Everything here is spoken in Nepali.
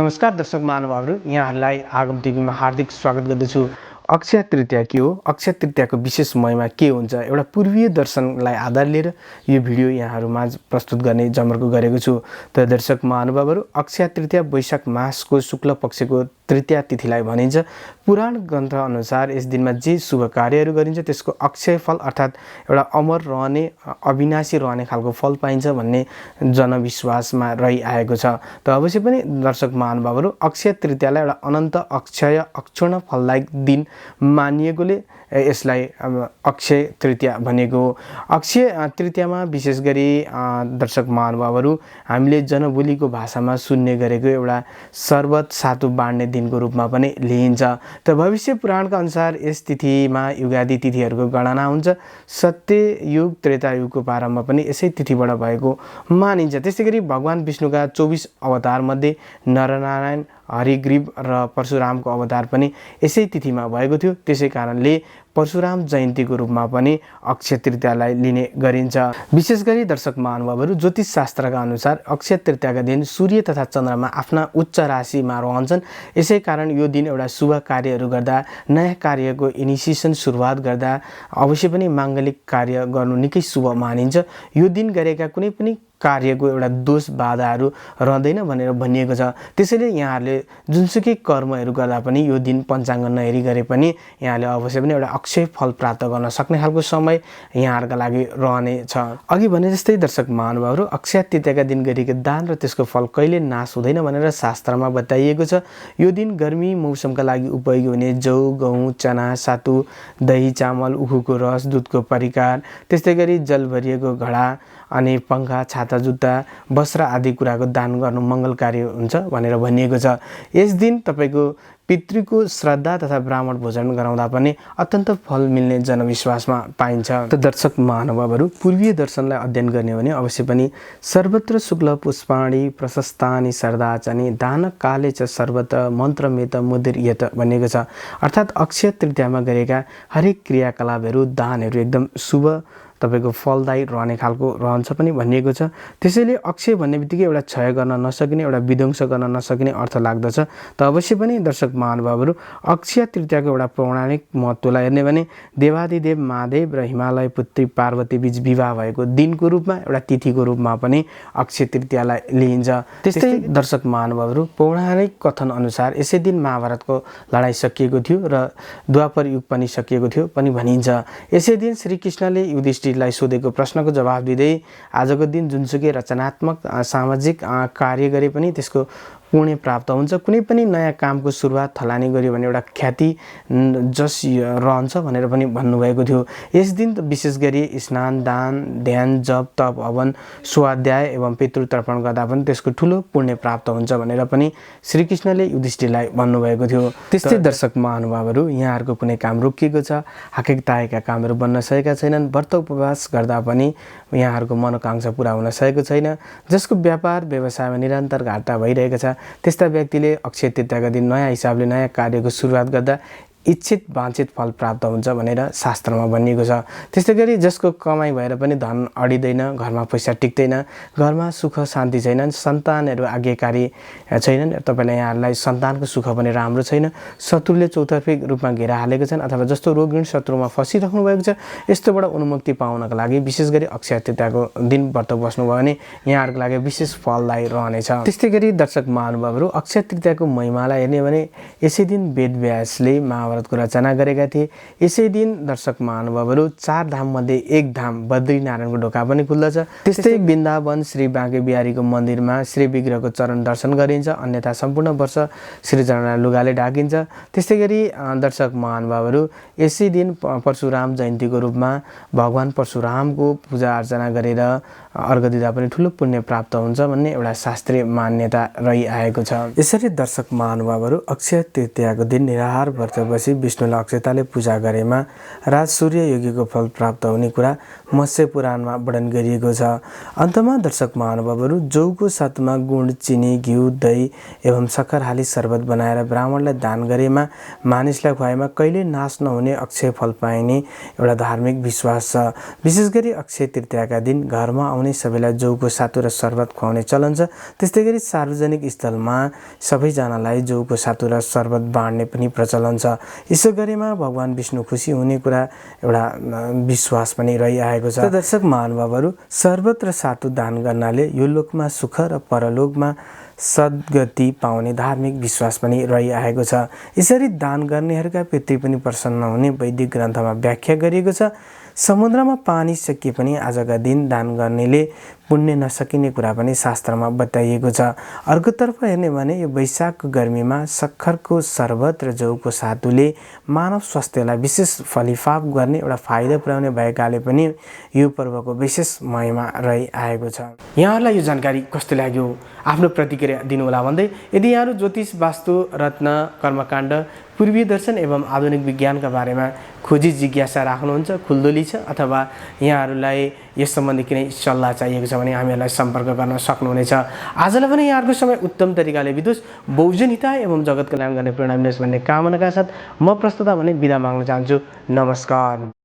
नमस्कार दर्शक महानुभावहरू, यहाँहरूलाई आगम टिभीमा हार्दिक स्वागत गर्दछु। अक्षय तृतीया के हो, अक्षय तृतीयाको विशेष महिमा के हुन्छ, एउटा पूर्वीय दर्शनलाई आधार लिएर यो भिडियो यहाँहरूमाझ प्रस्तुत गर्ने जमर्को गरेको छु। त दर्शक महानुभावहरू, अक्षय तृतीया वैशाख मासको शुक्ल पक्षको तृतीया तिथिलाई भनिन्छ। पुराण ग्रन्थ अनुसार यस दिनमा जे शुभ कार्यहरू गरिन्छ त्यसको अक्षय फल अर्थात् एउटा अमर रहने, अविनाशी रहने खालको फल पाइन्छ भन्ने जनविश्वासमा रहिआएको छ। त अवश्य पनि दर्शक महानुभावहरू, अक्षय तृतीयालाई एउटा अनन्त अक्षय अक्षुर्ण फलदायक दिन मानिएकोले यसलाई अक्षय तृतीया भनेको हो। अक्षय तृतीयामा विशेष गरी दर्शक महानुभावहरू हामीले जनबोलीको भाषामा सुन्ने गरेको एउटा शरबत सातु बाँड्ने दिनको रूपमा पनि लिइन्छ। त भविष्य पुराणका अनुसार यस तिथिमा युगादि तिथिहरूको गणना हुन्छ। सत्ययुग त्रेतायुगको प्रारम्भ पनि यसै तिथिबाट भएको मानिन्छ। त्यसै गरी भगवान विष्णुका 24 अवतारमध्ये नरनारायण, हरिग्रीव र परशुरामको अवतार पनि यसै तिथिमा भएको थियो। त्यसै कारणले परशुराम जयन्तीको रूपमा पनि अक्षय तृतीयालाई लिने गरिन्छ। विशेष गरी दर्शक महानुभावहरू, ज्योतिष शास्त्रका अनुसार अक्षय तृतीयाका दिन सूर्य तथा चन्द्रमा आफ्ना उच्च राशिमा रहन्छन्। यसै कारण यो दिन एउटा शुभ कार्यहरू गर्दा, नयाँ कार्यको इनिसिएसन सुरुवात गर्दा अवश्य पनि माङ्गलिक कार्य गर्नु निकै शुभ मानिन्छ। यो दिन गरेका कुनै पनि कार्यको एउटा दोष बाधाहरू रहँदैन भनेर भनिएको छ। त्यसैले यहाँहरूले जुनसुकै कर्महरू गर्दा पनि यो दिन पञ्चाङ्ग नहेरी गरे पनि यहाँले अवश्य पनि एउटा अक्षय फल प्राप्त गर्न सक्ने खालको समय यहाँहरूका लागि रहनेछ। अघि भने जस्तै दर्शक महानुभावहरू, अक्षय तृतीयाका दिन गरिएको दान र त्यसको फल कहिले नाश हुँदैन भनेर शास्त्रमा बताइएको छ। यो दिन गर्मी मौसमका लागि उपयोगी हुने जौ, गहुँ, चना, सातु, दही, चामल, उखुको रस, दुधको परिकार, त्यस्तै गरी जल भरिएको घडा अनि पङ्खा, छाता, जुत्ता, वस्त्र आदि कुराको दान गर्नु मङ्गलकारी हुन्छ भनेर भनिएको छ। यस दिन तपाईँको पितृको श्रद्धा तथा ब्राह्मण भोजन गराउँदा पनि अत्यन्त फल मिल्ने जनविश्वासमा पाइन्छ। त दर्शक महानुभावहरू, पूर्वीय दर्शनलाई अध्ययन गर्ने भने अवश्य पनि सर्वत्र शुक्ल पुष्पाणि प्रशस्तानि सरदाचनि दान काले च सर्वत्र मन्त्रमेत मुदिर्यत भनिएको छ। अर्थात् अक्षय तृतीयामा गरेका हरेक क्रियाकलापहरू, दानहरू एकदम शुभ तपाईँको फलदायी रहने खालको रहन्छ पनि भनिएको छ। त्यसैले अक्षय भन्ने बित्तिकै एउटा क्षय गर्न नसकिने, एउटा विध्वंस गर्न नसकिने अर्थ लाग्दछ। त अवश्य पनि दर्शक महानुभावहरू, अक्षय तृतीयाको एउटा पौराणिक महत्त्वलाई हेर्ने भने देवादिदेव महादेव र हिमालय पुत्री पार्वती बीच विवाह भएको दिनको रूपमा, एउटा तिथिको रूपमा पनि अक्षय तृतीयालाई लिइन्छ। त्यस्तै दर्शक महानुभावहरू, पौराणिक कथन अनुसार यसै दिन महाभारतको लडाइँ सकिएको थियो र द्वापर युग पनि सकिएको थियो पनि भनिन्छ। यसै दिन श्रीकृष्णले युधिष्ठिरलाई सोधेको प्रश्नको जवाब दिँदै आजको दिन जुनसुकै रचनात्मक सामाजिक कार्य गरे पनि त्यसको पुण्य प्राप्त हुन्छ। कुनै पनि नयाँ कामको सुरुवात थलानी गर्यो भने एउटा ख्याति जस रहन्छ भनेर पनि भन्नुभएको थियो। यस दिन विशेष गरी स्नान, दान, ध्यान, जप, तप, हवन, स्वाध्याय एवं पितृ तर्पण गर्दा पनि त्यसको ठुलो पुण्य प्राप्त हुन्छ भनेर पनि श्रीकृष्णले युधिष्ठिरलाई भन्नुभएको थियो। त्यस्तै दर्शक महानुभावहरू, यहाँहरूको कुनै काम रोकिएको छ, हाकेक ताकेका कामहरू बन्न सकेका छैनन्, व्रत उपवास गर्दा पनि यहाँहरूको मनोकांक्षा पुरा हुन सकेको छैन, जसको व्यापार व्यवसायमा निरन्तर घाटा भइरहेको छ, त्यस्ता व्यक्तिले अक्षय तृतीयाका दिन नयाँ हिसाबले नयाँ कार्यको सुरुवात गर्दा इच्छित वाञ्छित फल प्राप्त हुन्छ भनेर शास्त्रमा भनिएको छ। त्यस्तै गरी जसको कमाइ भएर पनि धन अडिँदैन, घरमा पैसा टिक्दैन, घरमा सुख शान्ति छैनन्, सन्तानहरू आज्ञाकारी छैनन्, तपाईँलाई यहाँहरूलाई सन्तानको सुख पनि राम्रो छैन, शत्रुले चौतर्फी रूपमा घेरा हालेको छन् अथवा जस्तो रोग ऋण शत्रुमा फसिराख्नु भएको छ, यस्तोबाट उन्मुक्ति पाउनका लागि विशेष गरी अक्षय तृतीयाको दिन व्रत बस्नुभयो भने यहाँहरूको लागि विशेष फलदायी रहनेछ। त्यस्तै गरी दर्शक महानुभावहरू, अक्षय तृतीयाको महिमालाई हेर्ने भने यसै दिन वेदव्यासले महाभारतको रचना गरेका थिए। यसै दिन दर्शक महानुभावहरू, 4 धाम मध्ये एक धाम बद्रीनारायणको ढोका पनि खुल्दछ। त्यस्तै वृन्दावन श्री बाँके बिहारीको मन्दिरमा श्री विग्रहको चरण दर्शन गरिन्छ, अन्यथा सम्पूर्ण वर्ष श्रीचरणलाई लुगाले ढाकिन्छ। त्यस्तै गरी दर्शक महानुभावहरू, यसै दिन परशुराम जयन्तीको रूपमा भगवान परशुरामको पूजा अर्चना गरेर अर्घ दिँदा पनि ठुलो पुण्य प्राप्त हुन्छ भन्ने एउटा शास्त्रीय मान्यता रहिआएको छ। यसरी दर्शक महानुभावहरू, अक्षय तृतीयाको दिन निराहार व्रत बसी विष्णुलाई अक्षताले पूजा गरेमा राज सूर्य योगीको फल प्राप्त हुने कुरा मत्स्य पुराणमा वर्णन गरिएको छ। अन्तमा दर्शक महानुभावहरू, जौको साथमा गुड, चिनी, घिउ, दही एवं सक्खर हाली शरबत बनाएर ब्राह्मणलाई दान गरेमा, मानिसलाई खुवाएमा कहिले नाश नहुने अक्षय फल पाइने एउटा धार्मिक विश्वास छ। विशेष गरी अक्षय तृतीयाका दिन घरमा आउने पनि सबैलाई जौको सातु र शरबत खुवाउने चलन छ। त्यस्तै गरी सार्वजनिक स्थलमा सबैजनालाई जौको सातु र शरबत बाँड्ने पनि प्रचलन छ। यसो गरेमा भगवान विष्णु खुसी हुने कुरा एउटा विश्वास पनि रहिआएको छ। दर्शक महानुभावहरू, शरबत र सातु दान गर्नाले यो लोकमा सुख र परलोकमा सद्गति पाउने धार्मिक विश्वास पनि रहिआएको छ। यसरी दान गर्नेहरूका पितृ पनि प्रसन्न हुने वैदिक ग्रन्थमा व्याख्या गरिएको छ। समुद्रमा पानी सकिए पनि आजका दिन दान गर्नेले पुण्य नसकिने कुरा पनि शास्त्रमा बताइएको छ। अर्कोतर्फ हेर्ने भने यो वैशाखको गर्मीमा सक्खरको शरबत र जौको सातुले मानव स्वास्थ्यलाई विशेष फलिफाप गर्ने एउटा फाइदा पुर्याउने भएकाले पनि यो पर्वको विशेष महिमा रहिआएको छ। यहाँहरूलाई यो जानकारी कस्तो लाग्यो आफ्नो प्रतिक्रिया दिनुहोला भन्दै, यदि यहाँहरू ज्योतिष, वास्तु, रत्न, कर्मकाण्ड, पूर्वीय दर्शन एवं आधुनिक विज्ञानका बारेमा खोजी जिज्ञासा राख्नुहुन्छ, खुल्दुली छ, अथवा यहाँहरूलाई यस सम्बन्धी कुनै सल्लाह चाहिएको छ भने हामीहरूलाई सम्पर्क गर्न सक्नुहुनेछ। आजलाई पनि यहाँहरूको समय उत्तम तरिकाले बितोस्, बहुजन हिताय एवं जगत कल्याण गर्ने प्रेरणा मिलोस् भन्ने कामनाका साथ म प्रस्तुता भने बिदा माग्न चाहन्छु। नमस्कार।